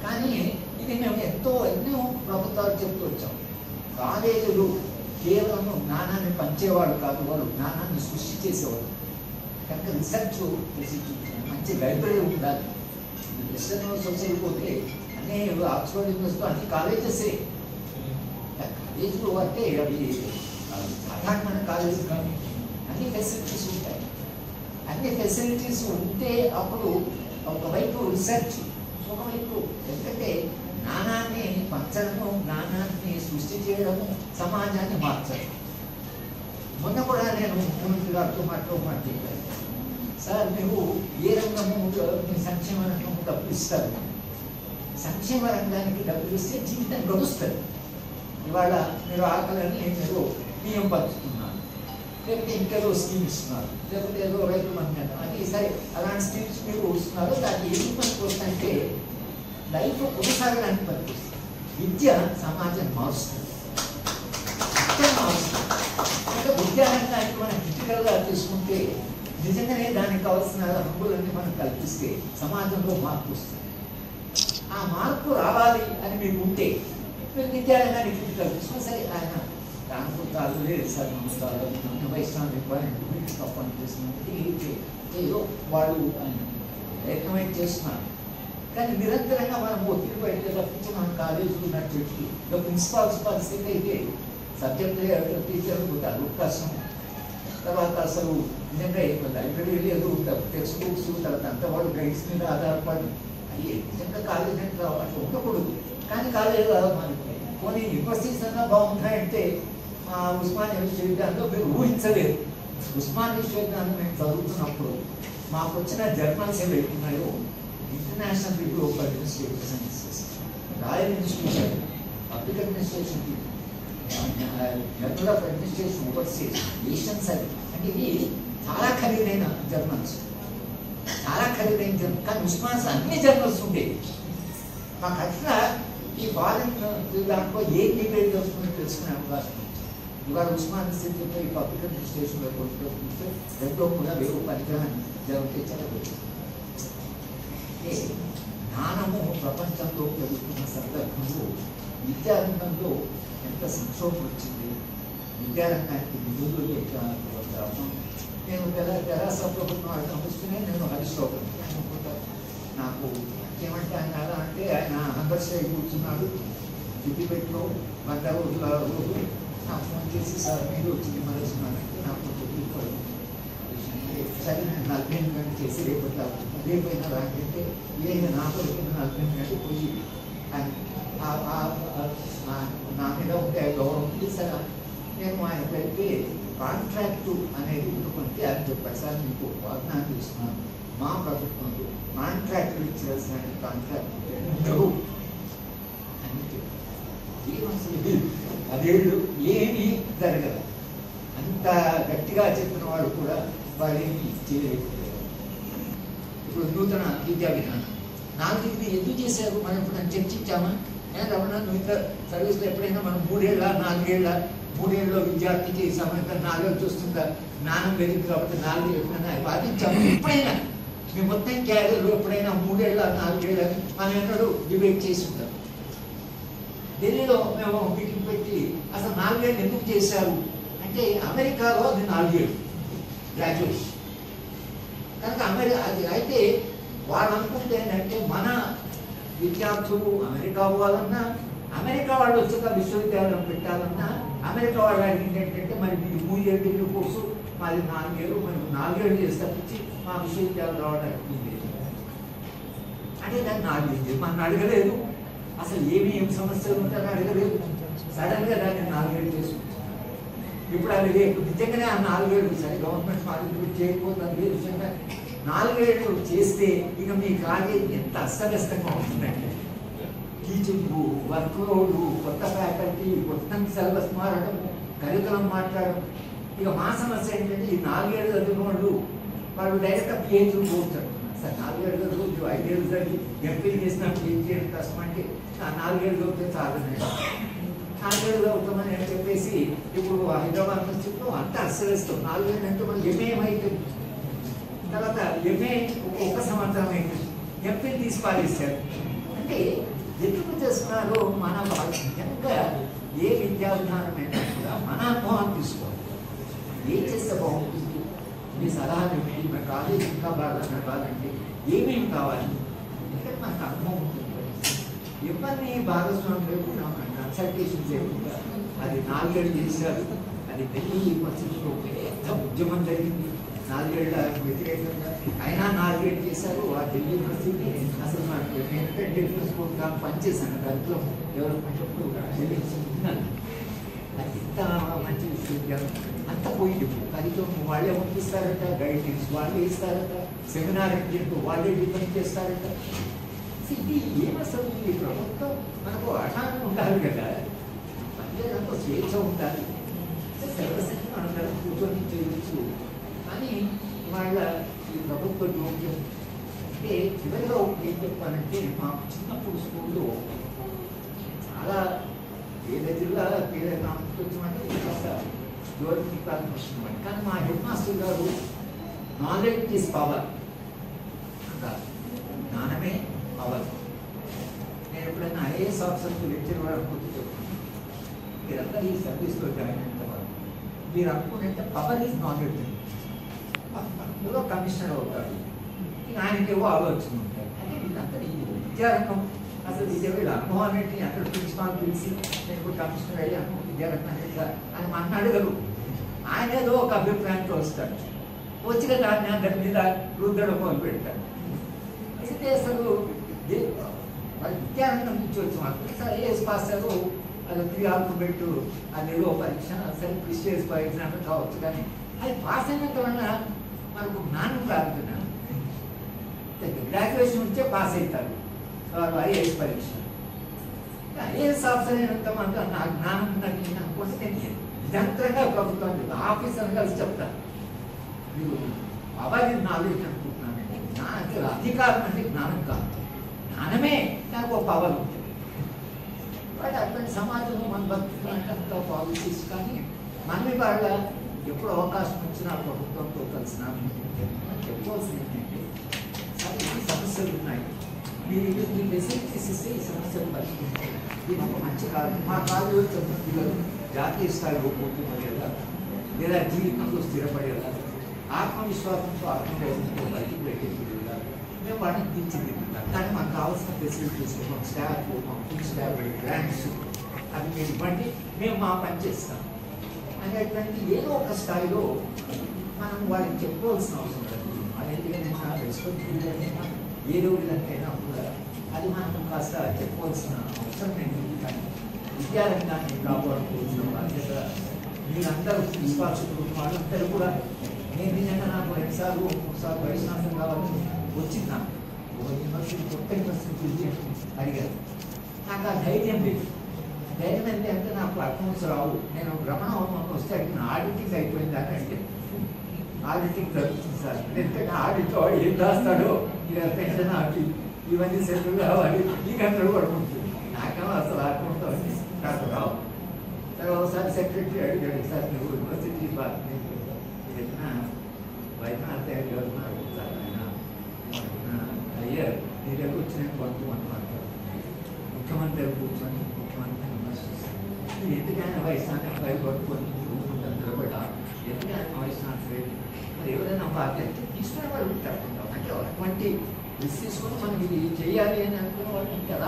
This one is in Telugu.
కానీ ఇది మేము ఎన్నో ప్రభుత్వాలు చెప్తూ వచ్చాం. కాలేజీలు కేవలం జ్ఞానాన్ని పంచేవాడు కాదు, వాళ్ళు జ్ఞానాన్ని సృష్టి చేసేవాడు. కనుక రీసెర్చ్ మంచి లైబ్రరీ ఉండాలి. వెస్టర్న్ సొసైటీ పోతే అన్నీ ఆక్స్ఫర్డ్ యూనివర్సిటీ అన్ని కాలేజెసే. కాలేజీలు అంటే అవి సాధారణమైన కాలేజీ కానీ అన్ని ఫెసిలిటీస్ ఉంటాయి. అన్ని ఫెసిలిటీస్ ఉంటే అప్పుడు ఒకవైపు రీసెర్చ్, ఒకవైపు ఎందుకంటే జ్ఞానాన్ని పంచడము, జ్ఞానాన్ని సృష్టి చేయడము, సమాజాన్ని మార్చడం. మొన్న కూడా నేను ముఖ్యమంత్రి గారితో మాట్లాడాను, సార్ మీరు ఏ రంగము మీ సంక్షేమ రంగము డబ్బులు ఇస్తారు, సంక్షేమ రంగానికి డబ్బులు ఇస్తే జీవితం గడుస్తుంది. ఇవాళ మీరు ఆకలిని మీరు బియ్యం పంచుతున్నారు, లేకపోతే ఇంకేదో స్కీమ్ ఇస్తున్నారు, లేకపోతే ఏదో రైతు మంది అది సరే అలాంటి స్కీమ్స్ మీరు ఇస్తున్నారు. దాన్ని ఎందుకు పనికి వస్తుందంటే లైఫ్ కొనసాగడానికి పనిపిస్తుంది. విద్య సమాజం మారుస్తుంది, అంటే విద్యారంగానికి మనం క్రిటికల్గా తీసుకుంటే నిజంగానే దానికి కావాల్సిన హక్కులన్నీ మనం కల్పిస్తే సమాజంలో మార్పు వస్తుంది. ఆ మార్పు రావాలి అని మీకు ఉంటే మీరు విద్యారంగానికి క్రిటికల్ తీసుకుని సరే ఆయన దానికొంతాలు లేదు సార్ నమ్ముతారు వైష్ణవ తప్పని చేస్తున్నట్టు ఏదో వాళ్ళు ఆయన ప్రయత్నమై చేస్తున్నారు. కానీ నిరంతరంగా మనం ఒత్తిడి పెడితే తప్పించి మన కాలేజీలు నడిచేట్టు ప్రిన్సిపాల్స్ పరిస్థితి అయితే సబ్జెక్ట్ టీచర్లు పోతారు అవకాశం. తర్వాత అసలు నిజంగా లైబ్రరీ లేదు, టెక్స్ట్ బుక్స్, తర్వాత అంతా వాళ్ళు గైడ్స్ మీద ఆధారపడి అది నిజంగా కాలేజీ అంటే అట్లా ఉండకూడదు. కానీ కాలేజీలు మనకి కొన్ని యూనివర్సిటీస్ అన్నా బాగుంటాయంటే ఉస్మానియా విశ్వవిద్యాలయంలో మీరు ఊహించలేదు. ఉస్మానియా విశ్వవిద్యాలయం మేము చదువుతున్నప్పుడు మాకు వచ్చిన జర్నల్స్ ఏవి ఉన్నాయో international review of administrative sciences, royal institution, public administration, journal of administration overseas, nations అని అంటే ఇవి చాలా ఖరీదైన జర్నల్స్, చాలా ఖరీదైన జర్నల్. కానీ ఉస్మానియా అన్ని జర్నల్స్ ఉండేవి. మాకు అట్లా ఈ ఫారెన్ దాంట్లో ఏ డిబేట్ వస్తుందో తెలుసుకునే అవకాశం. ఇవాళ ఉస్మానియా స్థితిలో ఈ పబ్లిక్ అడ్మినిస్ట్రేషన్లో కొట్టుకుంటే రెండో కూడా వేరు పరిగ్రహాన్ని జరిగితే చదవచ్చు. జ్ఞానము ప్రపంచంలో పెరుగుతున్న సందర్భంలో విద్యారంగంలో ఎంత సంక్షోభం వచ్చింది, విద్యారంగానికి నిధులు లేక. నేను తెరాస ప్రభుత్వం వస్తూనే నేను హరిశ్లోకం అనుకుంటాను. నాకు ఏమంటే ఆయన ఎలా అంటే ఆయన అంబర్స్టై కూర్చున్నాడు సిద్దిపేటలో 100 రోజుల రోజు నాకు ఫోన్ చేసి సార్ మీరు వచ్చింది మరేస్తున్నానంటే నాకు చెప్పిపోయాడు. సరే నేను 48 గంటలు చేసి రేపైనా రాకంటే లేదు నాకు 48 గంటలు పోయి నా మీద ఉంటే గౌరవం ఉంది. సరే నేను ఆయన పెడితే కాంట్రాక్టు అనేది ఎందుకంటే అని చెప్పారు, సార్ మీకు వాగ్దానం ఇస్తున్నాను మా ప్రభుత్వంలో కాంట్రాక్టులు ఇచ్చేసిన కాంట్రాక్ట్ అని చెప్పారు. అదేళ్ళు ఏమీ జరగదు. అంత గట్టిగా చెప్పిన వాడు కూడా వాళ్ళేమి చేయలేకపోయారు. ఇప్పుడు నూతన విద్యా విధానం 4 ఎందుకు చేశారు మనం ఇప్పుడు చర్చించామా? నేను రమణ నువ్వు ఇంకా సర్వీస్లో ఎప్పుడైనా మనం 3 ఏళ్ళ 4 ఏళ్ళ 3 ఏళ్ళలో విద్యార్థికి సమయంలో 4 ఏళ్ళు చూస్తుందా జ్ఞానం పెరిగింది కాబట్టి 4 ఎప్పుడైనా వాదించాము. ఎప్పుడైనా మీ మొత్తం క్యారియర్లో ఎప్పుడైనా 3 ఏళ్ళ 4 ఏళ్ళని మనం ఎన్నడూ డిబేట్ చేసి ఉంటాం. ఢిల్లీలో మేము మీటింగ్ పెట్టి అసలు 4 ఏళ్ళు ఎందుకు చేశారు అంటే అమెరికాలో అది 4 ఏళ్ళు గ్రాడ్యుయేషన్ కనుక అది అయితే వాళ్ళు అనుకుంటే ఏంటంటే మన విద్యార్థులు అమెరికా పోవాలన్నా, అమెరికా వాళ్ళు వచ్చాక విశ్వవిద్యాలయం పెట్టాలన్నా అమెరికా వాళ్ళు అడిగింది ఏంటంటే మరి మీరు 3 ఏళ్ళు డిగ్రీ కోర్సు మాది 4 ఏళ్ళు, మరి 4 ఏళ్ళు చేసి తప్పించి మా విశ్వవిద్యాలయం రావడానికి అంటే దాన్ని 4 ఏళ్ళు మనం అడగలేదు. అసలు ఏం సమస్యలు ఉంటారని అడగలేదు. సడన్గా దాన్ని 4 ఏళ్ళు చేసుకుంటాం. ఇప్పుడు అది రేపు నిజంగానే ఆ 4 ఏళ్ళు సరే గవర్నమెంట్ మాకు చేయకపోతుంది లేదు. నిజంగా 4 ఏళ్ళు చేస్తే ఇక మీ కాలేజీ ఎంత అస్తవ్యస్తంగా ఉంటుందంటే టీచింగ్, వర్క్ లోడ్, కొత్త ఫ్యాకల్టీ, కొత్త సిలబస్ మారడం, కరికులం మాట్లాడడం. ఇక మా సమస్య ఏంటంటే ఈ 4 ఏళ్ళు చదివిన వాళ్ళు డైరెక్ట్గా పిహెచ్డీ పోతారు. సార్ 4 ఏళ్ళు చదువు 5 ఏళ్ళు చదివి ఎంపీ చేసిన పిహెచ్డీ చేయడం కష్టం అంటే ఆ 4 ఏళ్ళు చదివితే చాలని 4 ఏళ్ళు చదువుతామని అని చెప్పేసి ఇప్పుడు హైదరాబాద్ నుంచి అంతా అస్సలిస్తాం. 4 ఏళ్ళు అంటే మనం ఎంఏ అవుతుంది. తర్వాత ఎంఏ 1 సంవత్సరం అవుతుంది. ఎంపీని తీసి పాలిస్తారు. అంటే ఎందుకు చేస్తున్నారు? మన నిజంగా ఏ విద్యా విధానమైనా కూడా మన అనుభవం తీసుకోవాలి. ఏం చేస్తే బాగుంటుంది, మీ సలహాలు ఏంటి, మన కాలేజ్ ఇంకా బాగా నడవాలంటే ఏమేమి కావాలి అంటే మనకు అనుభవం ఉంటుంది. ఎవరిని భాగస్వామ్యం లేకుండా కన్సల్టేషన్ చేయకుండా అది 4 ఏళ్ళు చేశారు. అది ఢిల్లీ పరిస్థితుల్లో పెద్ద ఉద్యమం జరిగింది 4 ఏళ్ళ వ్యతిరేకంగా. అయినా 4 ఏళ్ళు చేశారు. ఆ ఢిల్లీ పరిస్థితి అసలు నాకు నేనంటే ఢిల్లీ స్కూల్ కాదు పనిచేశాను, దాంట్లో డెవలప్మెంట్ ఉన్నాను. అది ఇంత మంచి విశ్వవిద్యాలయం అంత పోయింది. కనీసం వాళ్ళే పంపిస్తారట, గైడెన్స్ వాళ్ళే ఇస్తారట, సెమినార్ చెప్పి వాళ్ళే డిపెండ్ చేస్తారట. ఇది ఏమసలు ఈ ప్రభుత్వం మనకు అటానం ఉండాలి కదా, పనిచేయడంతో స్వేచ్ఛ ఉండాలి, సర్వశక్తి మనందరం కూర్చొని చేయవచ్చు. కానీ వాళ్ళ ఈ ప్రభుత్వ జోక్యం అంటే చివరిలో ఏం చెప్పాలంటే, మా చిన్నప్పుడు స్కూల్లో చాలా పేద జిల్లా పేద గ్రామంకి వచ్చామంటే కాస్త గవర్నమెంట్ కాలం వస్తున్నాం. కానీ మా హెడ్ మాస్టర్ గారు నాలెడ్జ్ ఈజ్ పవర్ అంటారు, జ్ఞానమే పవర్. నేను ఎప్పుడైనా ఐఏఎస్ ఆఫీసర్కి లెక్చర్ వారు గుర్తు చెప్తున్నాను, మీరందరూ ఈ సర్వీస్లో జాయిన్ అయిన తర్వాత మీరు అనుకున్నట్టే పవర్ ఈజ్ నాలెడ్జ్. అందులో కమిషనర్ అవుతాడు, ఇక ఆయనకేవో ఆలోచన ఉంటాయి. అంటే వీళ్ళంతా ఈ విద్యారంగం అసలు వీళ్ళ అనుభవం ఏంటి, అక్కడ ప్రిన్సిపాల్ పిలిచి నేను ఇప్పుడు కమిషనర్ అయ్యాను విద్యారంగం అని మన అడగరు. ఆయన ఏదో ఒక అభిప్రాయంతో వస్తాడు, వచ్చిన దాన్ని అందరి మీద రుద్దడం మొదలు పెడతాడు. అయితే అసలు మరి విద్యారంగం నుంచి వచ్చి సార్ ఏఎస్ పాస్ అయ్యారు, అది 3 ఆల్ఫాబెట్ అదేదో పరీక్ష, సరే ప్రిస్టేజ్ ఫర్ ఎగ్జాంపుల్ కావచ్చు. కానీ అది పాస్ అయినంత వల్ల మనకు జ్ఞానం రాదుతున్నాను. గ్రాడ్యుయేషన్ నుంచే పాస్ అవుతారు వాళ్ళు ఐఏఎస్ పరీక్ష. ఐఏఎస్ ఆఫీసర్ అయినంత మనకు నా జ్ఞానం ఉన్నది అనుకుంటే నేను నిరంతరంగా ప్రభుత్వం ఆఫీసర్ కలిసి చెప్తాను, మీరు పవర్ నాలెడ్జ్ అనుకుంటున్నానండి. నాకు అధికారం అంటే జ్ఞానం కాదు, జ్ఞానమే నాకు ఒక పవర్ ఉంటుంది. బట్ అటువంటి సమాజంలో మన బతుకులంతా పాలసీస్. కానీ మన వాళ్ళ ఎప్పుడు అవకాశం వచ్చినా ప్రభుత్వంతో కలిసిన చెప్పుకోవాల్సింది ఏంటంటే, ఈ సమస్యలు ఉన్నాయి, మీరు ఈ ఫెసిలిటీస్ ఇస్తే ఈ సమస్యలు పరిష్కరించాలి. ఇది ఒక మంచి కాదు. మా కాలేజీలో చదువుతున్న పిల్లలు జాతీయ స్థాయిలో పోటీ పడేలా, లేదా జీవితంలో స్థిరపడేలా, ఆత్మవిశ్వాసంతో ఆత్మగౌరవంతో బయటకు పెట్టేలా మేము వాటిని తీర్చిదిద్దుతాం. కానీ మాకు కావాల్సిన facilities, staff, food staff, grants అవి మీరు ఇవ్వండి, మేము మా పని చేస్తాం అనేటువంటి ఏదో ఒక స్థాయిలో మనం వాళ్ళకి చెప్పుకోవాల్సిన అవసరం లేదు. వాళ్ళు ఎందుకైనా రెస్పాన్సిబిలిటీ ఏదో విధంగా కూడా అది మనం కాస్త చెప్పుకోవాల్సిన అవసరం ఏంటి. కానీ విద్యారంగాన్ని కాపాడుకోవాల్సిన బాధ్యత మీరందరూ ప్రిన్సిపాల్స్ వాళ్ళందరూ కూడా. నేను నిజంగా నాకు 2 సార్లు 3 సార్లు వైస్ ఛాన్సలర్ కావాలని వచ్చింది. నాకు ఒక యూనివర్సిటీ కొత్త యూనివర్సిటీ గురించి అడిగారు. నాకు ఆ ధైర్యం లేదు. ధైర్యం అంటే నాకు అకౌంట్స్ రావు. నేను భ్రమణ హోమంలో వస్తే అడిగిన ఆడిటింగ్ అయిపోయింది అని అంటే, ఆడిటింగ్ జరుగుతుంది సార్. ఎందుకంటే ఆడిట్ వాడు ఏం రాస్తాడో ఇక పెన్షన్ ఆడి ఇవన్నీ సెటిల్ కావాలి, ఈ గంటలు పడుకుంటుంది. నాకేమో అసలు అకౌంట్ నాకు రావు. సరే ఒకసారి సెక్రటరీ అడిగాడు, సార్ నువ్వు యూనివర్సిటీ చెప్పిన వైద్యనాథ్ గారు సార్ ఆయన అయ్యారు, నీ దగ్గర వచ్చిన కొంతమంది ముఖ్యమంత్రి కూర్చొని ముఖ్యమంత్రి విమర్శిస్తారు. ఎందుకైనా వైశాఖ పడుకొని నిలబడా, ఎందుకైనా వైశాఖ మరి ఎవరైనా బాధ్యత తీసుకునే వాళ్ళు ఉంటారు. అంటే అటువంటి రిస్క్ తీసుకొని మనం ఇది చేయాలి అని అనుకున్న వాళ్ళు ఉంటారు.